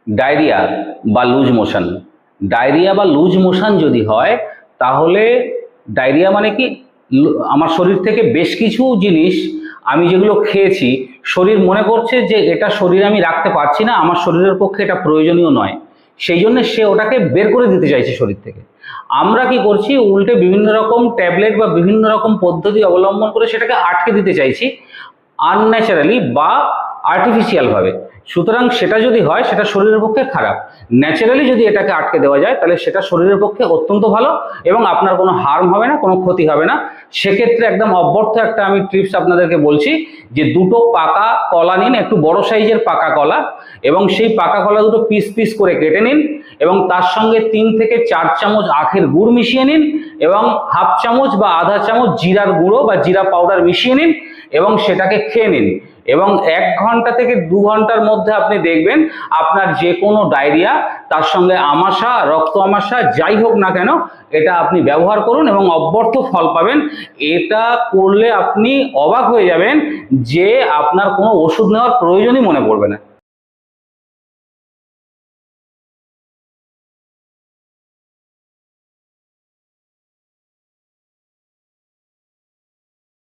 Diarrhoea বা loose motion. Diarrhoea বা loose motion যদি হয় তাহলে ডায়রিয়া মানে কি, আমার শরীর থেকে বেশ কিছু জিনিস আমি যেগুলো খেয়েছি শরীর মনে করছে যে এটা শরীরে আমি রাখতে পারছি না, আমার শরীরের পক্ষে এটা প্রয়োজনীয় নয়, সেই জন্য সে ওটাকে বের করে দিতে চাইছে শরীর থেকে। আমরা কি করছি, উল্টে বিভিন্ন রকম ট্যাবলেট বা বিভিন্ন রকম পদ্ধতি অবলম্বন করে সেটাকে আটকে দিতে চাইছি আনন্যাচারালি বা আর্টিফিশিয়াল ভাবে। সুতরাং সেটা যদি হয় সেটা শরীরের পক্ষে খারাপ। ন্যাচারালি যদি এটাকে আটকে দেওয়া যায় তাহলে সেটা শরীরের পক্ষে অত্যন্ত ভালো এবং আপনার কোনো হার্ম হবে না, কোনো ক্ষতি হবে না। সেক্ষেত্রে একদম অব্যর্থ একটা আমি টিপস আপনাদেরকে বলছি যে দুটো পাকা কলা নিন, একটু বড় সাইজের পাকা কলা, এবং সেই পাকা কলা দুটো পিস পিস করে কেটে নিন এবং তার সঙ্গে 3 থেকে 4 চামচ আখের গুড় মিশিয়ে নিন এবং হাফ চামচ বা আধা চামচ জিরার গুঁড়ো বা জিরা পাউডার মিশিয়ে নিন এবং সেটাকে খেয়ে নিন। এবং 1 ঘন্টা থেকে 2 ঘন্টার মধ্যে আপনি দেখবেন আপনার যে কোনো ডায়রিয়া, তার সঙ্গে আমাশা, রক্ত আমাশা যাই হোক না কেন, এটা আপনি ব্যবহার করুন এবং অব্যর্থ ফল পাবেন। এটা করলে আপনি অবাক হয়ে যাবেন যে আপনার কোনো ওষুধ নেওয়ার প্রয়োজনই মনে পড়বে না।